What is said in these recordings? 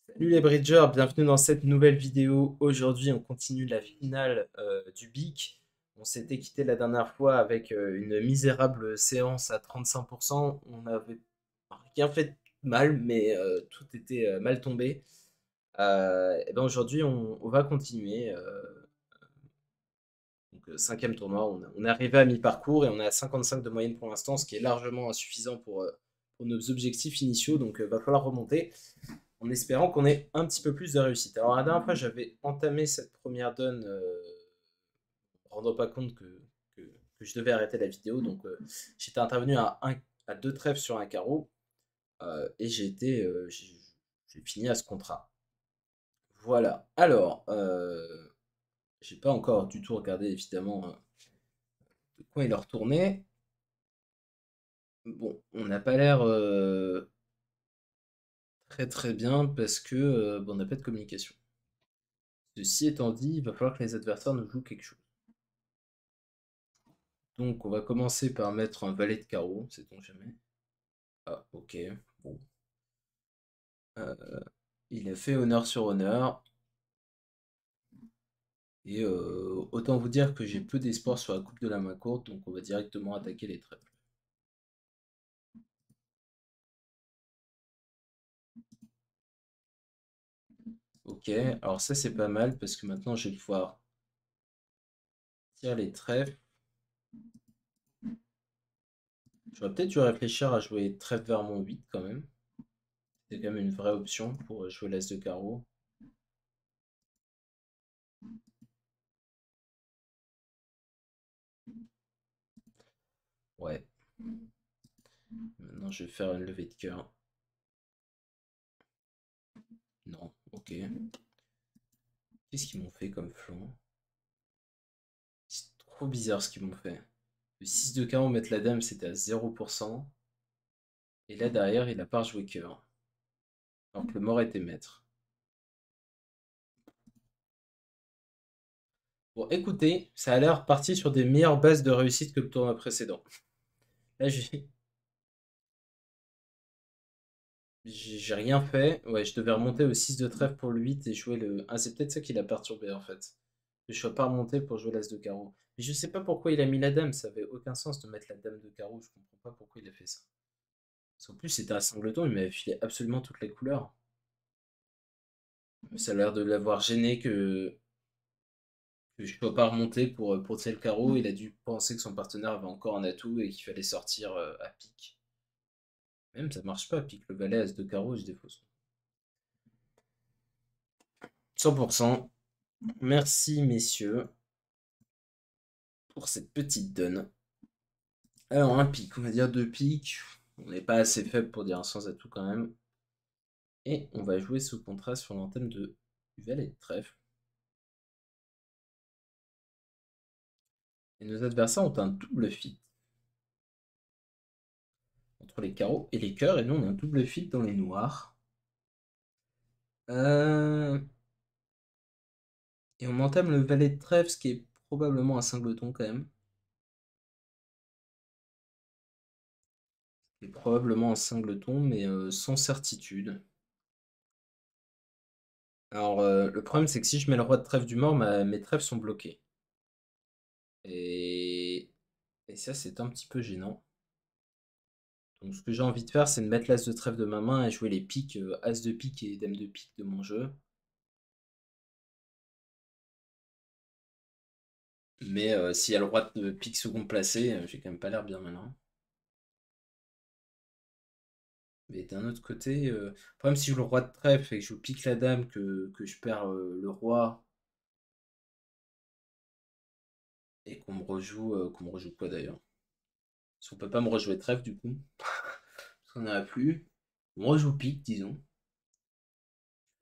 Salut les bridgers, bienvenue dans cette nouvelle vidéo. Aujourd'hui, on continue la finale du BIC. On s'était quitté la dernière fois avec une misérable séance à 35%. On n'avait rien fait de mal, mais tout était mal tombé. Et ben aujourd'hui, on va continuer. Cinquième tournoi, on est arrivé à mi-parcours et on est à 55 de moyenne pour l'instant, ce qui est largement insuffisant pour nos objectifs initiaux. Donc, va falloir remonter en espérant qu'on ait un petit peu plus de réussite. Alors la dernière fois, j'avais entamé cette première donne en ne me rendant pas compte que je devais arrêter la vidéo. Donc j'étais intervenu à deux trèfles sur un carreau et j'ai fini à ce contrat. Voilà. Alors, j'ai pas encore du tout regardé évidemment de quoi il leur tournait. Bon, on n'a pas l'air très très bien parce que bon, on n'a pas de communication. Ceci étant dit, il va falloir que les adversaires nous jouent quelque chose. Donc, on va commencer par mettre un valet de carreau, sait-on jamais. Ah, ok. Bon. Euh, il a fait honneur sur honneur. Et autant vous dire que j'ai peu d'espoir sur la coupe de la main courte, donc on va directement attaquer les trèfles. Ok, alors ça c'est pas mal parce que maintenant je vais pouvoir tirer les trèfles. J'aurais peut-être dû réfléchir à jouer trèfle vers mon 8 quand même. C'est quand même une vraie option pour jouer l'as de carreau. Ouais. Maintenant je vais faire une levée de cœur. Non, ok. Qu'est-ce qu'ils m'ont fait comme flanc? C'est trop bizarre ce qu'ils m'ont fait. Le 6 de carreau mettre la dame, c'était à 0%. Et là, derrière, il a pas rejoué cœur. Alors que le mort était maître. Bon, écoutez, ça a l'air parti sur des meilleures bases de réussite que le tournoi précédent. Là, j'ai rien fait. Ouais, je devais remonter au 6 de trèfle pour le 8 et jouer le... Ah, c'est peut-être ça qui l'a perturbé, en fait. Que je sois pas remonté pour jouer l'as de carreau. Mais je sais pas pourquoi il a mis la dame. Ça avait aucun sens de mettre la dame de carreau. Je comprends pas pourquoi il a fait ça. Parce qu'en plus, c'était un singleton. Il m'avait filé absolument toutes les couleurs. Ça a l'air de l'avoir gêné que je ne peux pas remonter pour tirer le carreau. Il a dû penser que son partenaire avait encore un atout et qu'il fallait sortir à pique. Même ça marche pas, pique le valet, as de carreau, je défausse. 100%. Merci messieurs pour cette petite donne. Alors un pique, on va dire deux piques. On n'est pas assez faible pour dire un sans atout quand même. Et on va jouer ce contrat sur l'antenne du valet de trèfle. Et nos adversaires ont un double fit entre les carreaux et les cœurs. Et nous on a un double fit dans les noirs. Euh, Et on entame le valet de trèfle, ce qui est probablement un singleton quand même. C'est probablement un singleton, mais sans certitude. Alors, le problème, c'est que si je mets le roi de trèfle du mort, mes trèfles sont bloqués. Et, et ça, c'est un petit peu gênant. Donc, ce que j'ai envie de faire, c'est de mettre l'as de trèfle de ma main et jouer les piques, as de pique et dame de pique de mon jeu. Mais s'il y a le roi de pique second placé, j'ai quand même pas l'air bien malin. Mais d'un autre côté, le problème, si je joue le roi de trèfle et que je pique la dame, que je perds le roi et qu'on me rejoue quoi d'ailleurs? Parce qu'on peut pas me rejouer trèfle du coup, parce qu'on n'en a plus. On me rejoue pique, disons.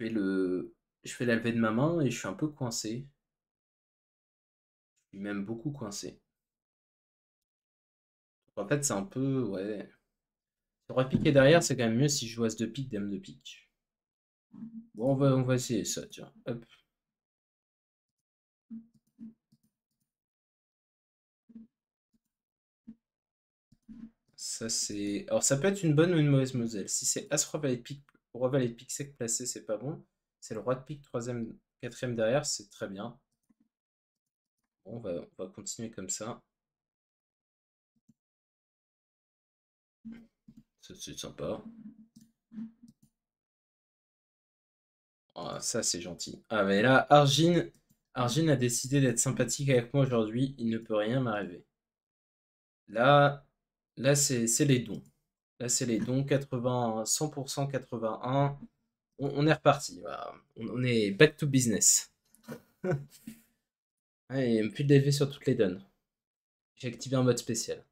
Je fais je fais la levée de ma main et je suis un peu coincé. Je suis même beaucoup coincé. En fait, c'est un peu, ouais. J'aurais piqué derrière, c'est quand même mieux si je joue as de pique, dame de pique. Bon, on va essayer ça, tiens. Hop. Ça, c'est. Alors, ça peut être une bonne ou une mauvaise moselle. Si c'est as roi valet de pique Roi valet de pique sec placé, c'est pas bon. C'est le roi de pique, troisième, quatrième derrière, c'est très bien. Bon, on va continuer comme ça. Ça, c'est sympa. Ah, ça, c'est gentil. Ah, mais là, Argine a décidé d'être sympathique avec moi aujourd'hui. Il ne peut rien m'arriver. Là, là c'est les dons. Là, c'est les dons. 80, 100%, 81. On est reparti. Voilà. On est back to business. Allez, plus d'élever sur toutes les donnes. J'ai activé un mode spécial.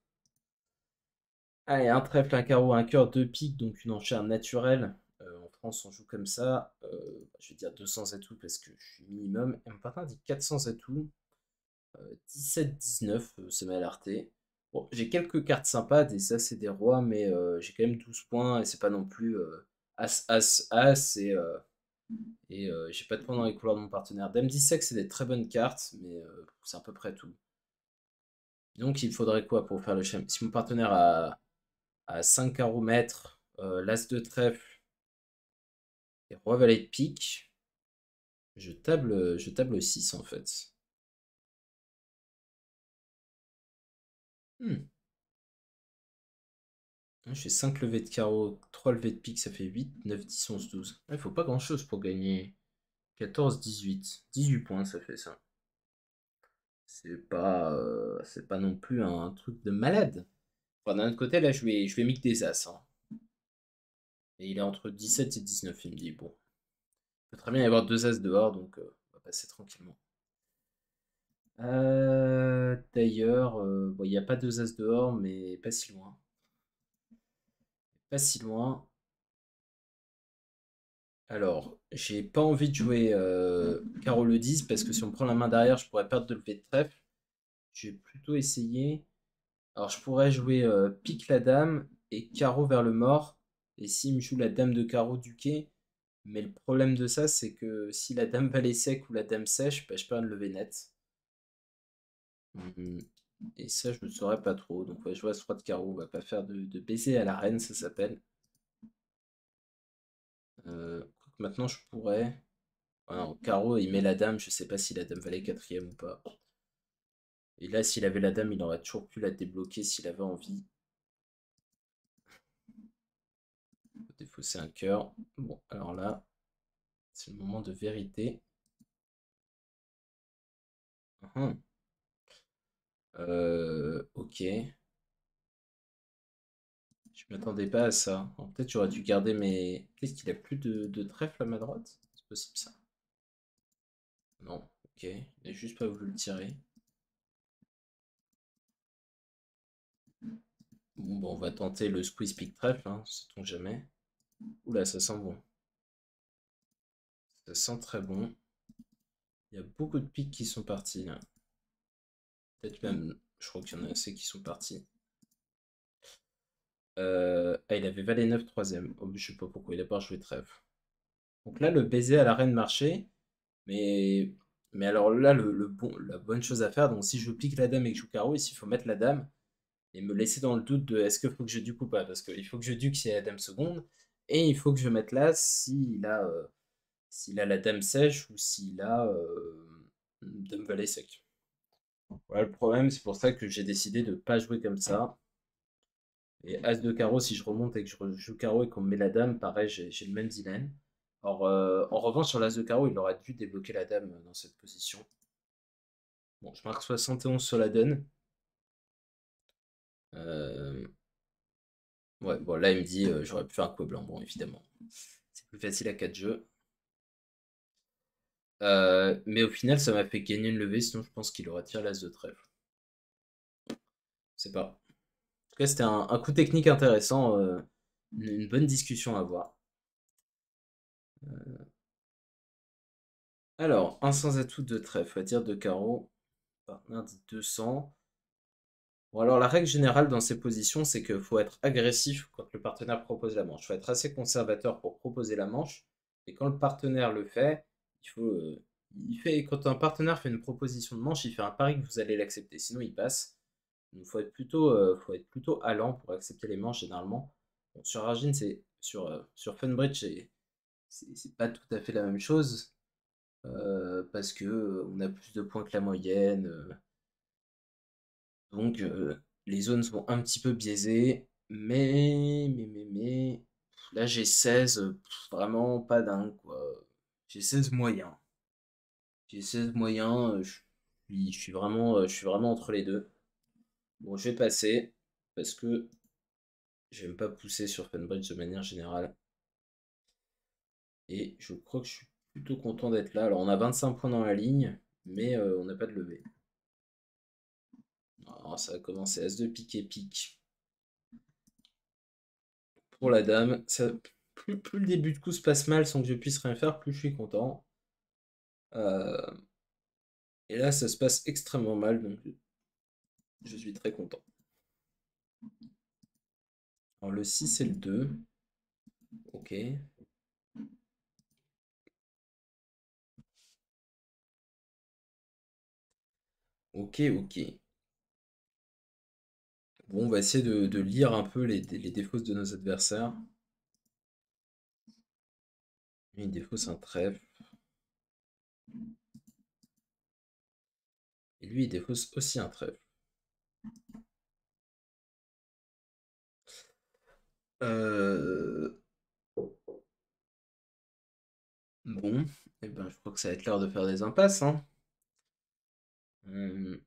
Allez, un trèfle, un carreau, un cœur, deux piques, donc une enchère naturelle. En France, on joue comme ça. Je vais dire 200 atouts parce que je suis minimum. Et mon partenaire dit 400 atouts. 17-19, ça m'a alerté. Bon, j'ai quelques cartes sympas, et ça c'est des rois, mais j'ai quand même 12 points et c'est pas non plus As, As, As et j'ai pas de points dans les couleurs de mon partenaire. Dame 10 sec, c'est des très bonnes cartes, mais c'est à peu près tout. Donc il faudrait quoi pour faire le schéma? Si mon partenaire a 5 carreaux maîtres, l'As de trèfle et roi valet de pique, je table 6 en fait. Hmm. Je fais 5 levées de carreau, 3 levées de pique, ça fait 8, 9, 10, 11, 12. Il faut pas grand chose pour gagner. 14, 18. 18 points, ça fait ça. C'est pas non plus un truc de malade. Enfin, d'un autre côté, là, je vais mic des As, hein. Et il est entre 17 et 19, il me dit. Bon, il peut très bien y avoir deux As dehors, donc on va passer tranquillement. D'ailleurs, bon, il n'y a pas deux As dehors, mais pas si loin. Pas si loin. Alors, j'ai pas envie de jouer carreau le 10 parce que si on prend la main derrière, je pourrais perdre de levée de trèfle. Je vais plutôt essayer. Alors, je pourrais jouer pique la dame et carreau vers le mort. Et s'il me joue la dame de carreau du quai, mais le problème de ça, c'est que si la dame valet sec ou la dame sèche, bah, je perds une levée nette. Mhm. Et ça, je ne saurais pas trop. Donc, ouais, je vois ce roi de carreau. On va pas faire de baiser à la reine, ça s'appelle. Maintenant, je pourrais. Ah non, carreau, il met la dame. Je sais pas si la dame valait quatrième ou pas. Et là, s'il avait la dame, il aurait toujours pu la débloquer s'il avait envie. Défausser un cœur. Bon, alors là, c'est le moment de vérité. Uhum. Ok. Je m'attendais pas à ça. Peut-être j'aurais dû garder mes. Peut-être qu'il a plus de trèfle à ma droite. C'est possible ça. Non, ok. Il n'a juste pas voulu le tirer. Bon, on va tenter le squeeze pick trèfle, hein, sait-on jamais. Oula, ça sent bon. Ça sent très bon. Il y a beaucoup de pics qui sont partis là. Peut-être même, je crois qu'il y en a assez qui sont partis. Ah, il avait valet 9 troisième. Oh, je sais pas pourquoi il a pas joué trèfle. Donc là, le baiser à la reine marchait. Mais alors là, la bonne chose à faire, donc si je pique la dame et que je joue carreau, ici il faut mettre la dame et me laisser dans le doute de est-ce qu'il faut que je duke ou pas. Parce qu'il faut que je duke s'il y a la dame seconde. Et il faut que je mette là s'il a la dame sèche ou s'il a dame valet sec. Voilà le problème, c'est pour ça que j'ai décidé de ne pas jouer comme ça. Et As de carreau, si je remonte et que je joue carreau et qu'on me met la dame, pareil, j'ai le même dilemme. Alors, en revanche, sur l'As de carreau, il aurait dû débloquer la dame dans cette position. Bon, je marque 71 sur la donne. Euh, Ouais, bon, là, il me dit j'aurais pu faire un coup blanc. Bon, évidemment, c'est plus facile à 4 jeux. Mais au final, ça m'a fait gagner une levée, sinon je pense qu'il aurait tiré l'As de trèfle. Je sais pas. En tout cas, c'était un coup technique intéressant. Une bonne discussion à avoir. Alors, un sans atout de trèfle, à dire de carreau. Partenaire dit 200. Bon, alors la règle générale dans ces positions, c'est qu'il faut être agressif quand le partenaire propose la manche. Il faut être assez conservateur pour proposer la manche. Et quand le partenaire le fait, quand un partenaire fait une proposition de manche, il fait un pari que vous allez l'accepter. Sinon, il passe. Donc, faut être plutôt allant pour accepter les manches généralement. Bon, sur Argine, sur Funbridge, c'est pas tout à fait la même chose, parce que on a plus de points que la moyenne, donc les zones sont un petit peu biaisées, mais là j'ai 16, vraiment pas dingue quoi. J'ai 16 moyens. J'ai 16 moyens, je suis vraiment entre les deux. Bon, je vais passer parce que j'aime pas pousser sur Funbridge de manière générale. Et je crois que je suis plutôt content d'être là. Alors, on a 25 points dans la ligne, mais on n'a pas de levée. Alors, ça va commencer As de pique et pique. Pour la dame, plus le début de coup se passe mal sans que je puisse rien faire, plus je suis content. Euh, et là, ça se passe extrêmement mal, donc je suis très content. Alors, le 6 et le 2. Ok. Ok, ok. Bon, on va essayer de lire un peu les défauts de nos adversaires. Lui, il défausse un trèfle. Et lui, il défausse aussi un trèfle. Euh, Bon, eh ben, je crois que ça va être l'heure de faire des impasses, hein. Je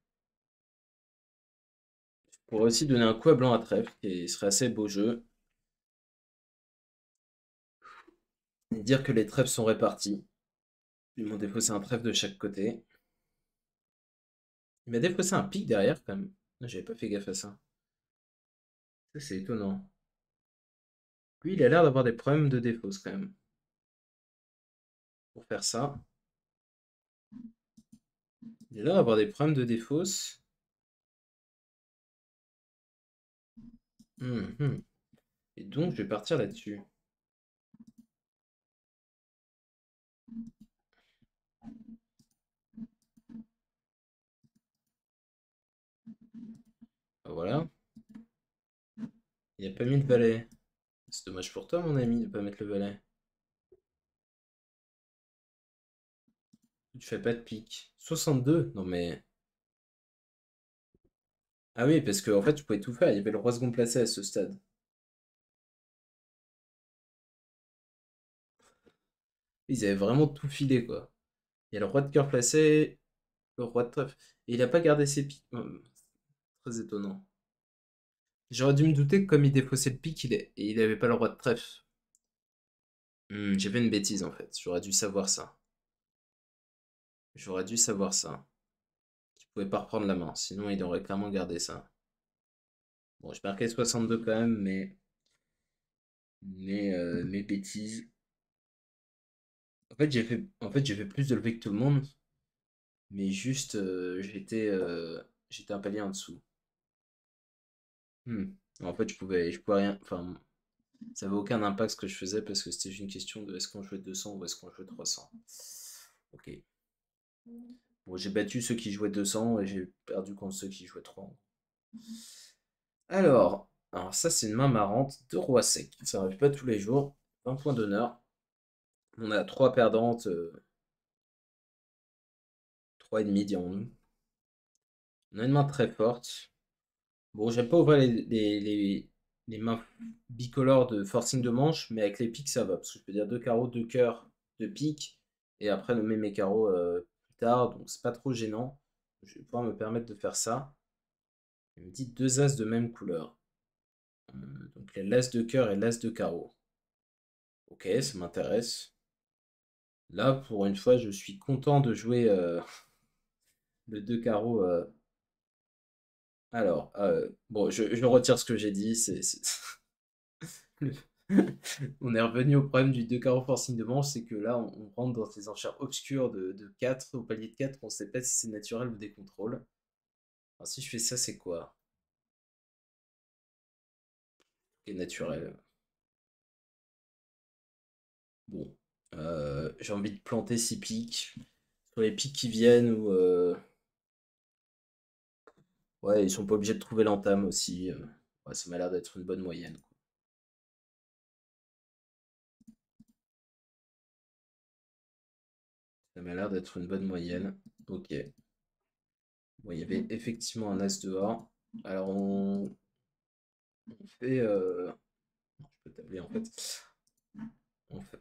pourrais aussi donner un coup à blanc à trèfle, qui serait assez beau jeu. Et dire que les trèfles sont répartis. Lui, mon défaut, c'est un trèfle de chaque côté. Il m'a défaussé un pic derrière, quand même. J'avais pas fait gaffe à ça. Ça, c'est étonnant. Lui, il a l'air d'avoir des problèmes de défausse, quand même. Pour faire ça. Il a l'air d'avoir des problèmes de défausse. Mhm. Et donc, je vais partir là-dessus. Ah, voilà. Il a pas mis le valet. C'est dommage pour toi, mon ami, de pas mettre le valet. Tu fais pas de pique. 62? Non mais... Ah oui, parce qu'en fait, tu pouvais tout faire. Il y avait le roi second placé à ce stade. Ils avaient vraiment tout filé, quoi. Il y a le roi de cœur placé, le roi de trèfle. Et il a pas gardé ses piques. Très étonnant. J'aurais dû me douter que comme il défaussait le pique, il avait pas le roi de trèfle. J'ai fait une bêtise, en fait. J'aurais dû savoir ça. J'aurais dû savoir ça. Il pouvait pas reprendre la main. Sinon, il aurait clairement gardé ça. Bon, je marquais 62 quand même, mais mes bêtises. En fait, j'ai fait plus de levées que tout le monde, mais juste, j'étais un palier en dessous. Hmm. En fait, je pouvais rien, enfin, ça avait aucun impact ce que je faisais parce que c'était juste une question de est-ce qu'on jouait 200 ou est-ce qu'on jouait 300. Ok. Bon, j'ai battu ceux qui jouaient 200 et j'ai perdu contre ceux qui jouaient 300. Alors ça, c'est une main marrante de roi sec. Ça arrive pas tous les jours. 20 points d'honneur. On a 3 perdantes, 3 et demi, dirons-nous. On a une main très forte. Bon, j'aime pas ouvrir les mains bicolores de forcing de manche, mais avec les piques, ça va. Parce que je peux dire deux carreaux, deux cœurs, deux piques, et après nommer mes carreaux plus tard, donc c'est pas trop gênant. Je vais pouvoir me permettre de faire ça. Il me dit deux as de même couleur. Donc les l'as de cœur et l'as de carreau. Ok, ça m'intéresse. Là, pour une fois, je suis content de jouer le deux carreaux. Alors, bon, je retire ce que j'ai dit. On est revenu au problème du 2 carreaux forcing de manche, c'est que là, on rentre dans ces enchères obscures de 4 au palier de 4, on sait pas si c'est naturel ou des contrôles. Alors si je fais ça, c'est quoi? Qui est naturel. Bon. J'ai envie de planter 6 pics. Sur les pics qui viennent, ou... Ouais, ils sont pas obligés de trouver l'entame aussi. Ouais, ça m'a l'air d'être une bonne moyenne, quoi. Ça m'a l'air d'être une bonne moyenne. Ok. Bon, il y avait effectivement un as dehors. Alors on fait. Non, je peux tabler en fait.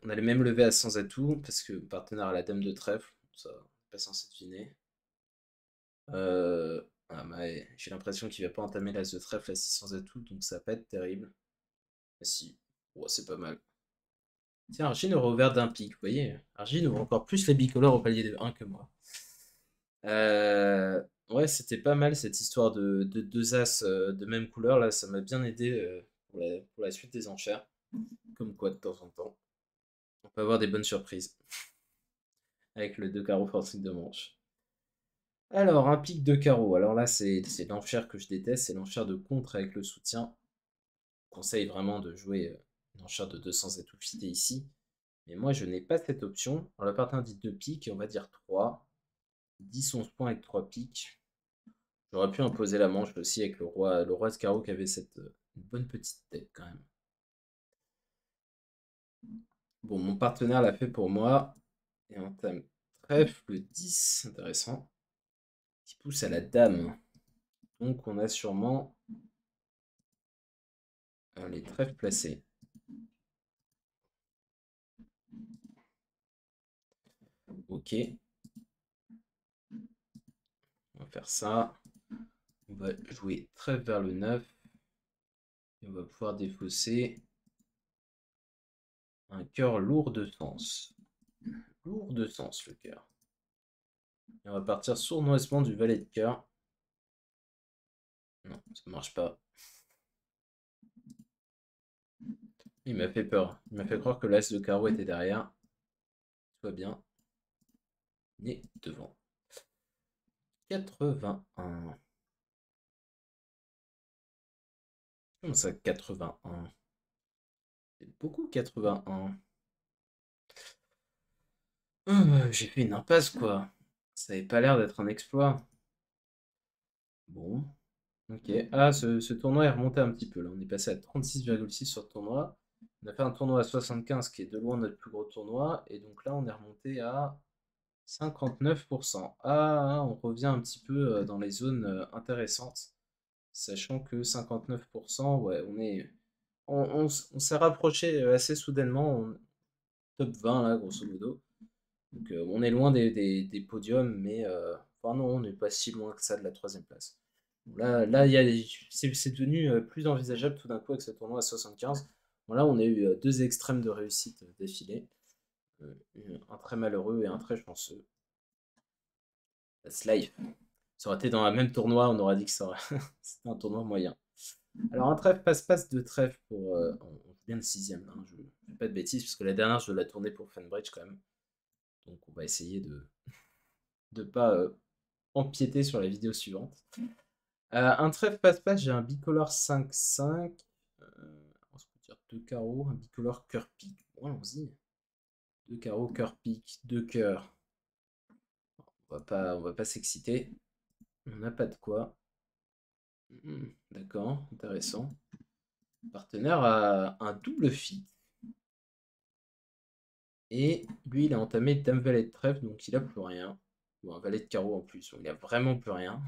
On allait même lever à sans atout parce que partenaire à la dame de trèfle. Ça, on n'est pas censé deviner. Ouais, j'ai l'impression qu'il va pas entamer l'as de trèfle à 6 sans atout, donc ça va pas être terrible. Ah si, ouais, c'est pas mal. Tiens, Argine aurait ouvert d'un pic, vous voyez. Argine ouvre encore plus les bicolores au palier de 1 que moi. Ouais, c'était pas mal cette histoire de deux as de même couleur, là, ça m'a bien aidé pour la suite des enchères. Comme quoi, de temps en temps, on peut avoir des bonnes surprises avec le 2 carreaux forcing de manche. Alors, un pic de carreau. Alors là, c'est l'enchère que je déteste, c'est l'enchère de contre avec le soutien. Je conseille vraiment de jouer une enchère de 200 et tout fité ici. Mais moi, je n'ai pas cette option. On la partie dit 2 piques, et on va dire 3. 10-11 points avec 3 piques. J'aurais pu imposer la manche aussi avec le roi de carreau qui avait cette une bonne petite tête quand même. Bon, mon partenaire l'a fait pour moi. Et on entame trèfle 10, intéressant. Qui pousse à la dame. Donc on a sûrement les trèfles placés. Ok, on va faire ça. On va jouer trèfle vers le 9. Et on va pouvoir défausser un cœur lourd de sens. Lourd de sens le cœur. Et on va partir sournoisement du valet de cœur. Non, ça marche pas. Il m'a fait peur. Il m'a fait croire que l'as de carreau était derrière. Tout va bien. Né devant. 81. Comment ça, 81? C'est beaucoup, 81. J'ai fait une impasse, quoi. Ça avait pas l'air d'être un exploit. Bon. Ok. Ah, ce tournoi est remonté un petit peu, là. On est passé à 36,6 sur le tournoi. On a fait un tournoi à 75, qui est de loin notre plus gros tournoi. Et donc là, on est remonté à 59%. Ah, on revient un petit peu dans les zones intéressantes. Sachant que 59%, ouais, on s'est rapproché assez soudainement. Top 20, là, grosso modo. Donc on est loin des podiums, mais enfin non, on n'est pas si loin que ça de la troisième place. Bon, là c'est devenu plus envisageable tout d'un coup avec ce tournoi à 75. Bon, là, on a eu deux extrêmes de réussite d'affilée. Un très malheureux et un très chanceux. That's life. Ça aurait été dans le même tournoi, on aurait dit que c'était un tournoi moyen. Alors un trèfle passe-passe de trèfle pour... on joue bien le sixième, hein, je ne fais pas de bêtises, parce que la dernière, je la tournée pour Fanbridge quand même. Donc on va essayer de ne pas empiéter sur la vidéo suivante. Un trèfle passe-passe, j'ai un bicolore 5-5. On se peut dire 2 carreaux, un bicolore cœur-pique. Bon, allons-y. 2 carreaux, cœur-pique, 2 cœurs. On va pas s'exciter. On n'a pas de quoi. D'accord, intéressant. Le partenaire a un double fit. Et lui, il a entamé Dame Valet de trèfle, donc il a plus rien. Ou un valet de carreau en plus, donc il a vraiment plus rien.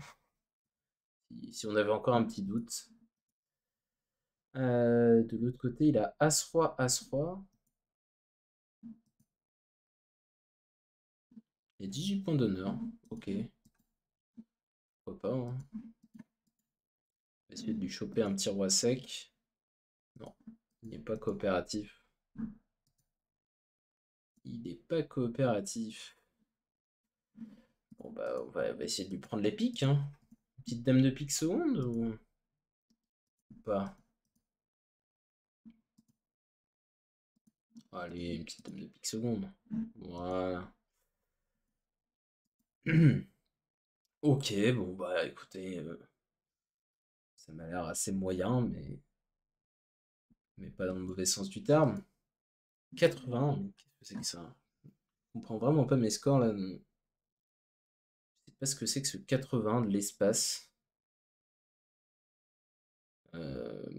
Si on avait encore un petit doute. De l'autre côté, il a As-Roi, As-Roi. Il y a 18 points d'honneur. Ok, pourquoi pas, hein. On va essayer de lui choper un petit roi sec. Non, il n'est pas coopératif. Il n'est pas coopératif. Bon, bah, on va essayer de lui prendre les piques, hein. Petite dame de pique seconde ou pas? Allez, une petite dame de pique seconde. Voilà. Ok, bon, bah écoutez, ça m'a l'air assez moyen, mais pas dans le mauvais sens du terme. 80, mais qu'est-ce que c'est que ça? Je comprends vraiment pas mes scores là. Je sais pas ce que c'est que ce 80 de l'espace. Euh,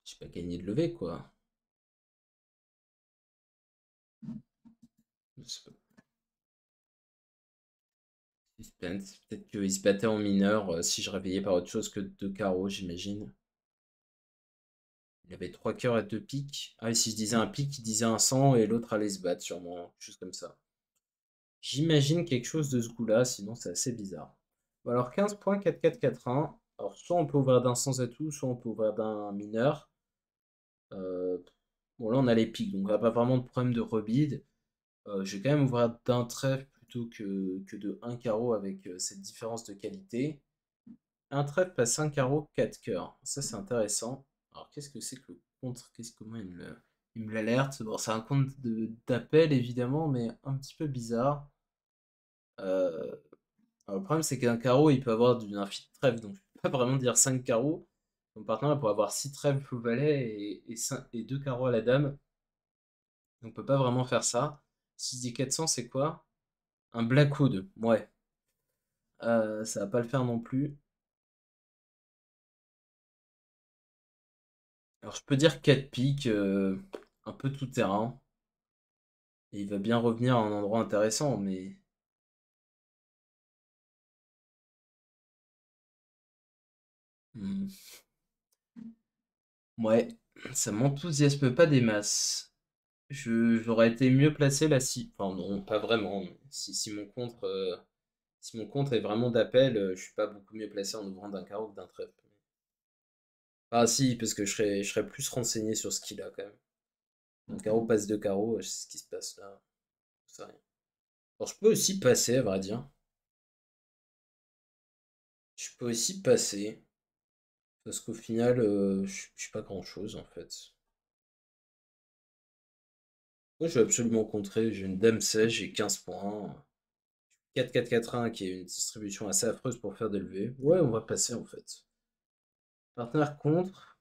j'ai pas gagné de lever quoi. Suspense. Peut-être qu'il se battait en mineur si je réveillais par autre chose que deux carreaux, j'imagine. Il avait trois cœurs et deux piques. Ah, et si je disais un pique, il disait un sang et l'autre allait se battre, sûrement. Quelque chose comme ça. J'imagine quelque chose de ce goût-là, sinon c'est assez bizarre. Bon, alors 15 points, 4-4-4-1. Alors, soit on peut ouvrir d'un sans atout, soit on peut ouvrir d'un mineur. Euh, Bon, là, on a les piques, donc on n'a pas vraiment de problème de rebid. Je vais quand même ouvrir d'un trèfle plutôt que de un carreau avec cette différence de qualité. Un trèfle passe 5 carreaux, 4 cœurs. Ça, c'est intéressant. Alors, qu'est-ce que c'est que le contre? Comment il me l'alerte? Bon, c'est un compte d'appel, évidemment, mais un petit peu bizarre. Euh, alors, le problème, c'est qu'un carreau, il peut avoir un fil de trèfle, donc je peux pas vraiment dire 5 carreaux. Mon partenaire pourrait avoir 6 trèfles au valet et 2 carreaux à la dame. Donc, on peut pas vraiment faire ça. Si je dis 400, c'est quoi? Un Blackwood, ouais. Ça va pas le faire non plus. Alors, je peux dire 4 piques, un peu tout terrain. Et il va bien revenir à un endroit intéressant, mais. Hmm, ouais, ça m'enthousiasme pas des masses. J'aurais été mieux placé là si. Enfin, non, pas vraiment. Mais si mon contre est vraiment d'appel, je suis pas beaucoup mieux placé en ouvrant d'un carreau que d'un trèfle. Ah, si, parce que je serais plus renseigné sur ce qu'il a quand même. Un carreau passe deux carreaux, je sais ce qui se passe là. Je sais rien. Alors, je peux aussi passer, à vrai dire. Je peux aussi passer. Parce qu'au final, je suis pas grand-chose en fait. Moi, je vais absolument contrer. J'ai une dame 16, j'ai 15 points. 4-4-4-1 qui est une distribution assez affreuse pour faire des levées. Ouais, on va passer en fait. Partenaire contre.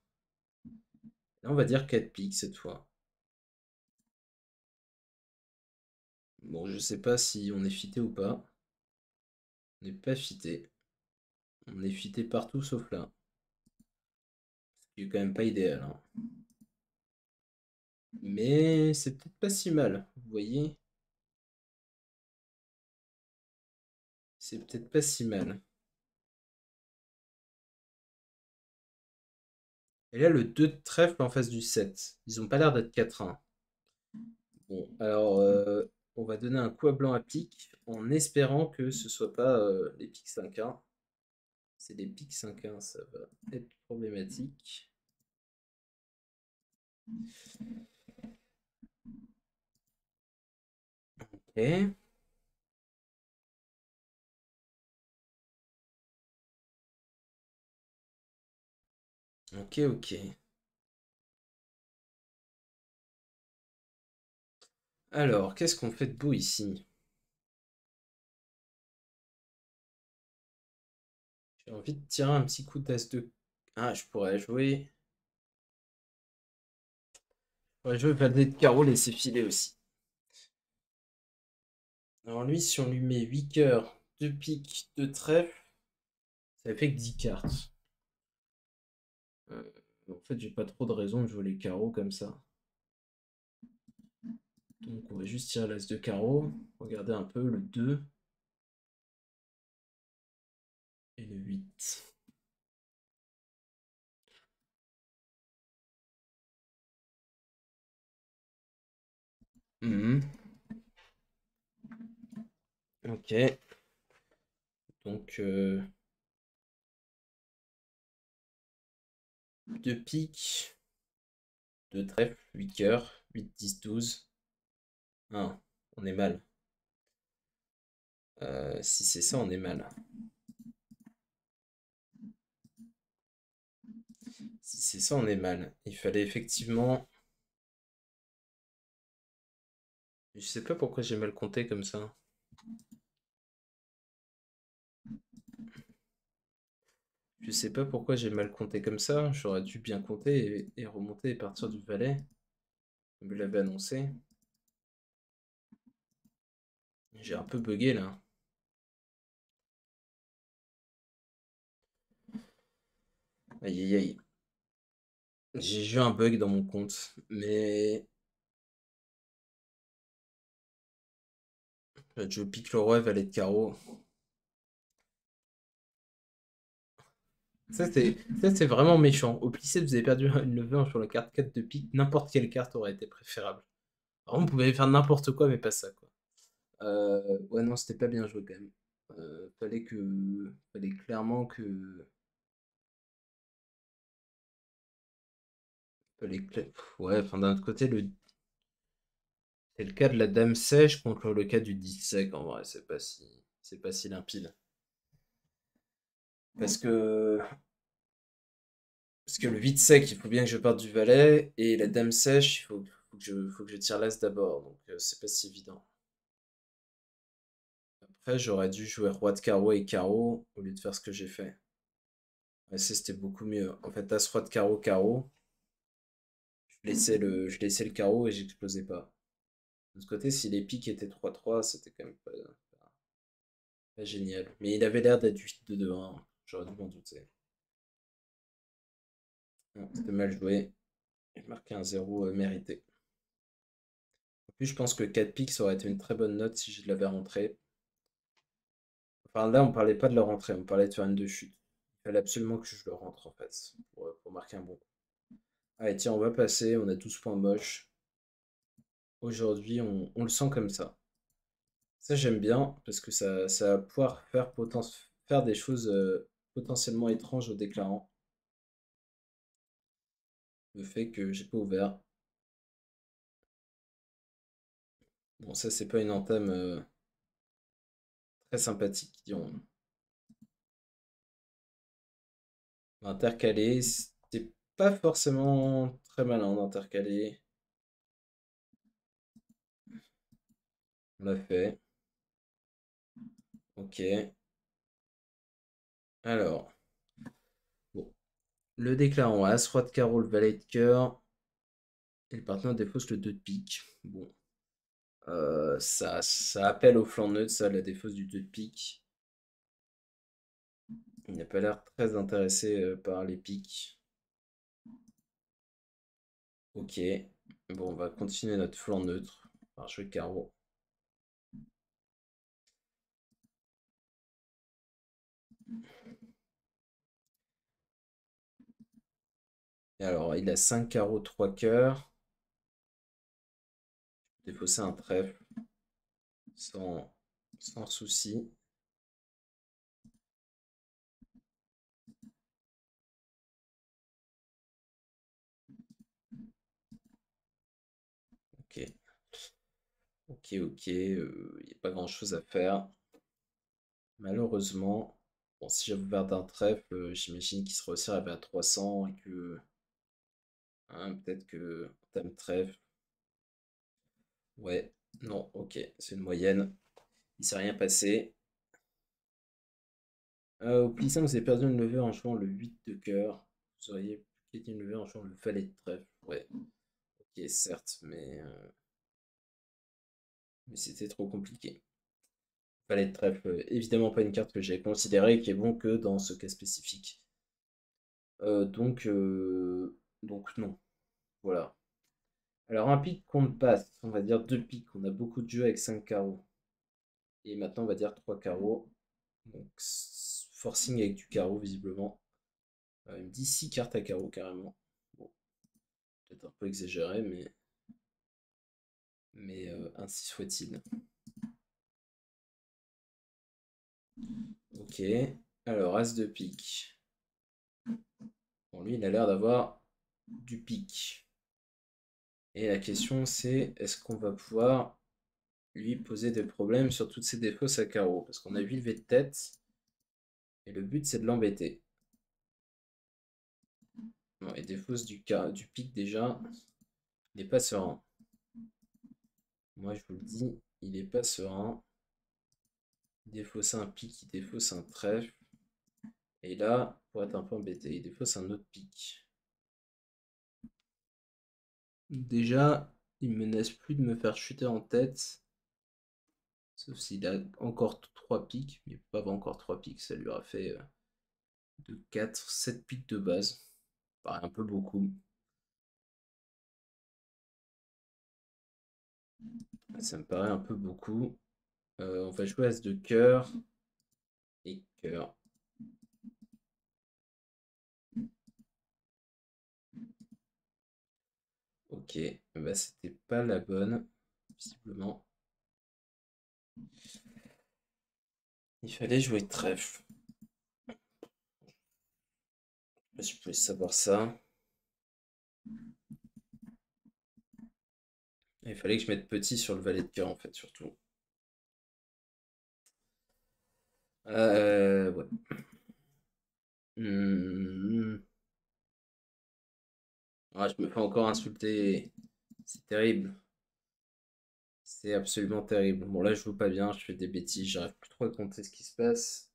Là, on va dire 4 piques cette fois. Bon, je sais pas si on est fité ou pas. On n'est pas fité. On est fité partout sauf là. Ce qui est quand même pas idéal, hein. Mais c'est peut-être pas si mal. Vous voyez? C'est peut-être pas si mal. Et là, le 2 de trèfle en face du 7. Ils ont pas l'air d'être 4-1. Bon, alors, on va donner un coup à blanc à pique en espérant que ce soit pas les piques 5-1. C'est les piques 5-1, ça va être problématique. Ok, ok, ok. Alors, qu'est-ce qu'on fait de beau ici? J'ai envie de tirer un petit coup d'as de. Ah, je pourrais jouer valet de carreau, laisser filer aussi. Alors lui, si on lui met 8 cœurs, 2 piques, 2 trèfles, ça fait que 10 cartes. Euh, En fait, j'ai pas trop de raison de jouer les carreaux comme ça. Donc on va juste tirer l'as de carreau. Regardez un peu le 2 et le 8. Mhm. Ok. Donc 2 piques, 2 trèfles, 8 cœurs, 8, 10, 12. Ah, on est mal. Si c'est ça, on est mal. Si c'est ça, on est mal. Il fallait effectivement. Je sais pas pourquoi j'ai mal compté comme ça. Je sais pas pourquoi j'ai mal compté comme ça. J'aurais dû bien compter et remonter et partir du valet, comme je l'avais annoncé. J'ai un peu bugué là. Aïe aïe aïe. J'ai eu un bug dans mon compte. Mais Je pique le roi, valet de carreau. Ça, c'est vraiment méchant. Au plissé, vous avez perdu une levée sur la carte 4 de pique. N'importe quelle carte aurait été préférable. Alors, on pouvait faire n'importe quoi, mais pas ça, quoi. Ouais, non, c'était pas bien joué quand même. Fallait clairement que. Ouais, enfin, d'un autre côté, c'est le cas de la dame sèche contre le cas du 10 sec, en vrai. C'est pas si limpide. Parce que. Parce que le 8 sec, il faut bien que je parte du valet. Et la dame sèche, faut que je tire l'as d'abord. Donc, c'est pas si évident. Après, j'aurais dû jouer roi de carreau et carreau au lieu de faire ce que j'ai fait. Ouais, c'était beaucoup mieux. En fait, as roi de carreau, carreau. Je laissais le carreau et j'explosais pas. De l'autre côté, si les piques étaient 3-3, c'était quand même pas génial. Mais il avait l'air d'être 8-2-2-1. J'aurais dû m'en douter. Non, c'était mal joué. Il marqué un 0 mérité. En plus, je pense que 4 piques, ça aurait été une très bonne note si je l'avais rentré. Enfin, là, on parlait pas de le rentrer, on parlait de faire une de chute. Il fallait absolument que je le rentre, en fait, pour marquer un bon coup. Allez, tiens, on va passer. On a 12 points moches. Aujourd'hui, on le sent comme ça. Ça, j'aime bien parce que ça va pouvoir faire des choses potentiellement étranges au déclarant. Le fait que j'ai pas ouvert. Bon, ça, c'est pas une entame très sympathique, disons. Intercalé, c'était pas forcément très malin d'intercaler. On l'a fait. Ok. Alors, bon. Le déclarant As, Roi de carreau, le valet de cœur. Et le partenaire défausse le 2 de pique. Bon. Ça appelle au flanc neutre, ça, la défausse du 2 de pique. Il n'a pas l'air très intéressé par les piques. Ok. Bon, on va continuer notre flanc neutre. Alors, je vais carreau. Et alors, il a 5 carreaux, 3 cœurs. Défausser un trèfle. Sans, sans souci. Ok. Ok, ok. Il n'y a pas grand-chose à faire. Malheureusement. Bon, si j'avais ouvert d'un trèfle, j'imagine qu'il serait aussi arrivé à 300 et que. Hein, peut-être que. Dame trèfle. Ouais. Non, ok. C'est une moyenne. Il s'est rien passé. Au pli 5, vous avez perdu une levée en jouant le 8 de cœur. Vous auriez gagné une levée en jouant le valet de trèfle. Ouais, ok, certes, mais c'était trop compliqué. Valet de trèfle, évidemment pas une carte que j'ai considérée qui est bon que dans ce cas spécifique. Donc non, voilà. Alors un pic qu'on passe, on va dire deux piques. On a beaucoup de jeux avec 5 carreaux. Et maintenant on va dire 3 carreaux. Donc forcing avec du carreau visiblement. Il me dit 6 cartes à carreau carrément. Bon, peut-être un peu exagéré, mais ainsi soit-il. Ok. Alors, As de pique. Bon, lui, il a l'air d'avoir du pique. Et la question, c'est est-ce qu'on va pouvoir lui poser des problèmes sur toutes ses défausses à carreau? Parce qu'on a 8 levées de tête. Et le but, c'est de l'embêter. Bon, et défausse du pique déjà. Il n'est pas serein. Moi, je vous le dis, il n'est pas serein. Il défausse un pique, il défausse un trèfle. Et là, pour être un peu embêté, il défausse un autre pique. Déjà, il menace plus de me faire chuter en tête. Sauf s'il a encore 3 piques. Mais il peut pas avoir encore 3 piques. Ça lui aura fait de 4, 7 piques de base. Paraît un peu beaucoup. Ça me paraît un peu beaucoup. On va jouer As de cœur et cœur. Ok, bah c'était pas la bonne, visiblement. Il fallait jouer trèfle. Je sais pas si je pouvais savoir ça. Il fallait que je mette petit sur le valet de cœur en fait, surtout. Ouais. Hmm. Ah, je me fais encore insulter. C'est terrible. C'est absolument terrible. Bon, là, je joue pas bien, je fais des bêtises, j'arrive plus trop à compter ce qui se passe.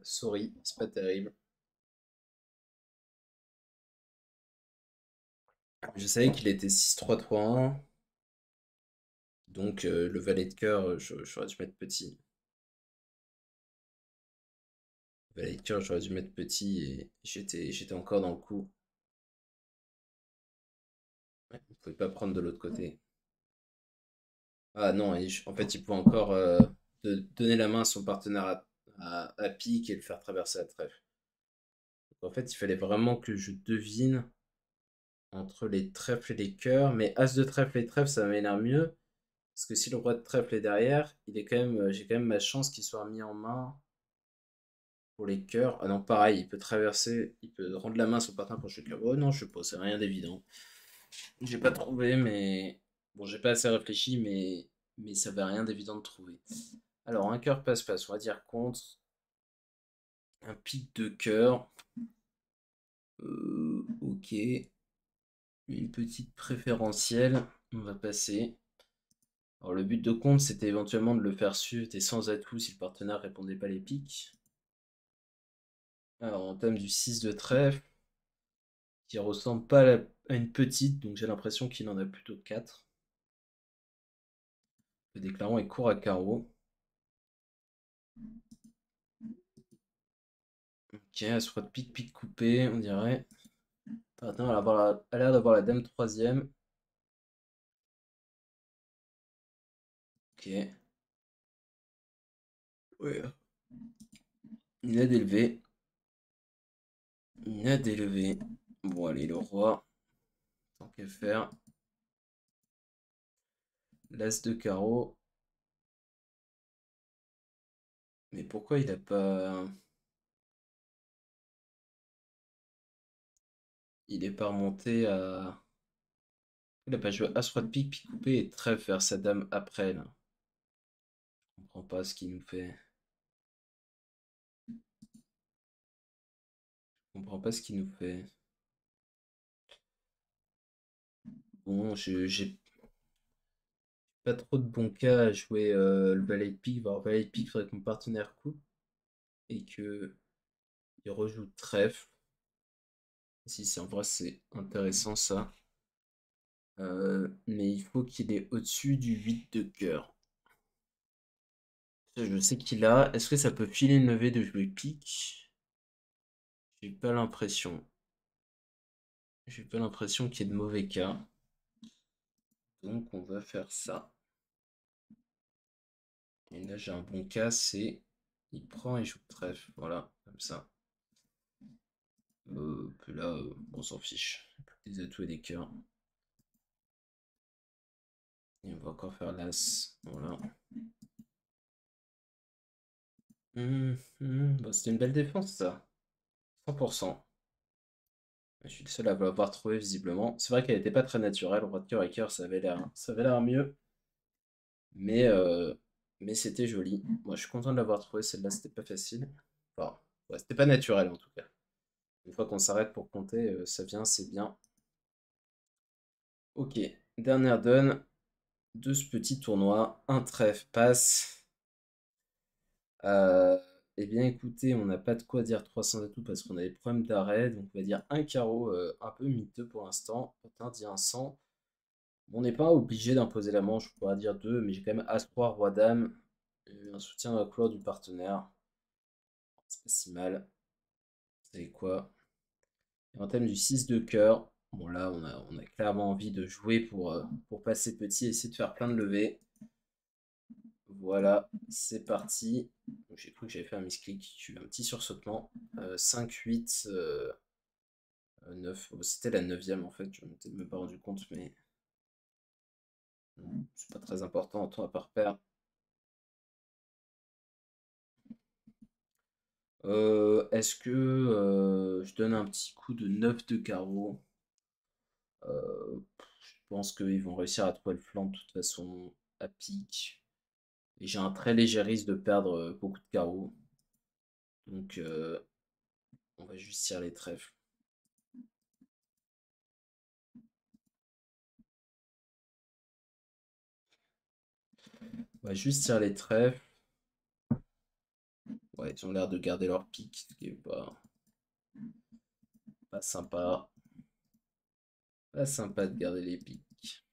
Sorry, c'est pas terrible. Je savais qu'il était 6-3-3-1, donc le valet de cœur, j'aurais dû mettre petit. Le valet de cœur, j'aurais dû mettre petit et j'étais encore dans le coup. Ouais, il pouvait pas prendre de l'autre côté. Ah non, en fait, il pouvait encore donner la main à son partenaire à pique et le faire traverser la trèfle. Donc, en fait, il fallait vraiment que je devine entre les trèfles et les cœurs, mais As de trèfle et trèfle, ça m'énerve mieux. Parce que si le roi de trèfle est derrière, il est quand même, j'ai quand même ma chance qu'il soit mis en main pour les cœurs. Ah non, pareil, il peut traverser, il peut rendre la main à son partenaire pour jouer le cœur. Oh non, je sais pas, c'est rien d'évident. J'ai pas trouvé, mais bon, j'ai pas assez réfléchi, mais ça va rien d'évident de trouver. Alors, un cœur passe-passe, on va dire contre. Un pic de cœur. Ok. Une petite préférentielle. On va passer. Alors, le but de compte, c'était éventuellement de le faire suivre et sans atout si le partenaire répondait pas les piques. Alors, on entame du 6 de trèfle, qui ressemble pas à une petite, donc j'ai l'impression qu'il en a plutôt 4. Le déclarant est court à carreau. Ok, As-Roi de pique, pique coupé, on dirait. Attends, elle a l'air d'avoir la dame troisième. Ok. Ouais. Une aide élevée. Une aide élevée. Bon, allez, le roi. Tant qu'à faire. L'as de carreau. Mais pourquoi il a pas. Il est pas remonté à. Il a pas joué As-Roi de pique, pique coupé et trèfle vers sa dame après, là. Je comprends pas ce qu'il nous fait. Je comprends pas ce qu'il nous fait. Bon, j'ai pas trop de bons cas à jouer le valet de pique. Alors, valet de pique, il faudrait que mon partenaire coupe et que il rejoue trèfle. Si, c'est en vrai, c'est intéressant ça. Mais il faut qu'il est au-dessus du 8 de cœur. Ça, je sais qu'il a. Est-ce que ça peut filer une levée de jouer pique? J'ai pas l'impression. J'ai pas l'impression qu'il y ait de mauvais cas. Donc on va faire ça. Et là j'ai un bon cas, c'est il prend et joue trèfle. Voilà, comme ça. Puis là, on s'en fiche. Des atouts et des cœurs. Et on va encore faire l'as. Voilà. Bah, c'était une belle défense ça. 100%. Je suis le seul à l'avoir trouvé visiblement. C'est vrai qu'elle n'était pas très naturelle. Roi de cœur et cœur, ça avait l'air mieux. Mais, euh, mais c'était joli. Moi, je suis content de l'avoir trouvé. Celle-là, c'était pas facile. Enfin, ouais, c'était pas naturel en tout cas. Une fois qu'on s'arrête pour compter, ça vient, c'est bien. Ok, dernière donne de ce petit tournoi. Un trèfle passe. Euh, eh bien, écoutez, on n'a pas de quoi dire 300 atouts parce qu'on a des problèmes d'arrêt. Donc, on va dire un carreau un peu miteux pour l'instant. Potin dit un 100. On n'est pas obligé d'imposer la manche, on pourra dire 2, mais j'ai quand même As-3, Roi-Dame. Un soutien à la couleur du partenaire. C'est pas si mal. Vous savez quoi? Et en thème du 6 de cœur. Bon, là, on a clairement envie de jouer pour passer petit et essayer de faire plein de levées. Voilà, c'est parti. J'ai cru que j'avais fait un misclick. J'ai eu un petit sursautement. 5, 8, 9. C'était la neuvième en fait. Je ne m'étais même pas rendu compte, mais c'est pas très important. Toi, à part paire. Est-ce que je donne un petit coup de 9 de carreau? Je pense qu'ils vont réussir à trouver le flanc de toute façon à pique. Et j'ai un très léger risque de perdre beaucoup de carreaux. Donc on va juste tirer les trèfles. On va juste tirer les trèfles. Ouais, ils ont l'air de garder leur pique, ce qui est pas sympa. Pas sympa de garder les piques.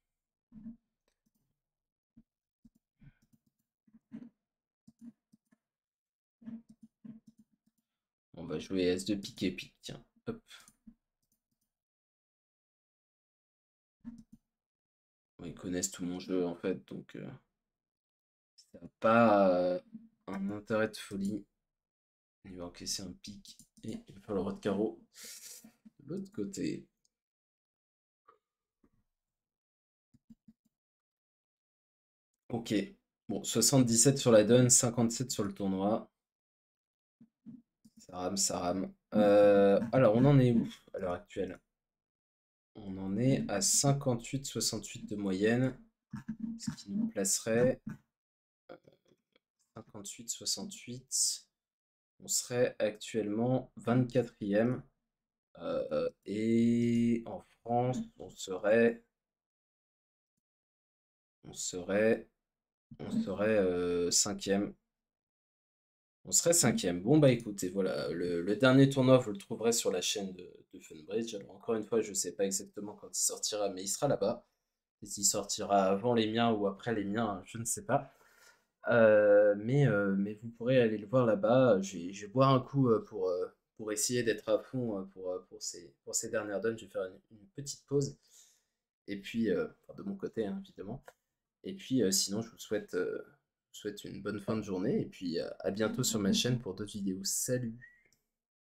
On va jouer S de pique et pique, tiens. Hop. Bon, ils connaissent tout mon jeu en fait, donc ça n'a pas un intérêt de folie. Il va encaisser un pique et il va faire le roi de carreau de l'autre côté. Ok. Bon, 77 sur la donne, 57 sur le tournoi. Ça rame, ça rame. Alors, on en est où à l'heure actuelle? On en est à 58-68 de moyenne, ce qui nous placerait 58-68. On serait actuellement 24e. Et en France, on serait, on serait 5e. On serait 5e. Bon, bah écoutez, voilà, le dernier tournoi, vous le trouverez sur la chaîne de Funbridge. Alors, encore une fois, je ne sais pas exactement quand il sortira, mais il sera là-bas. Et s'il sortira avant les miens ou après les miens, je ne sais pas. Mais vous pourrez aller le voir là-bas. Je vais boire un coup pour essayer d'être à fond pour ces dernières donnes. Je vais faire une petite pause. Et puis, enfin, de mon côté, hein, évidemment. Et puis, sinon, je vous souhaite une bonne fin de journée. Et puis, à bientôt sur ma chaîne pour d'autres vidéos. Salut!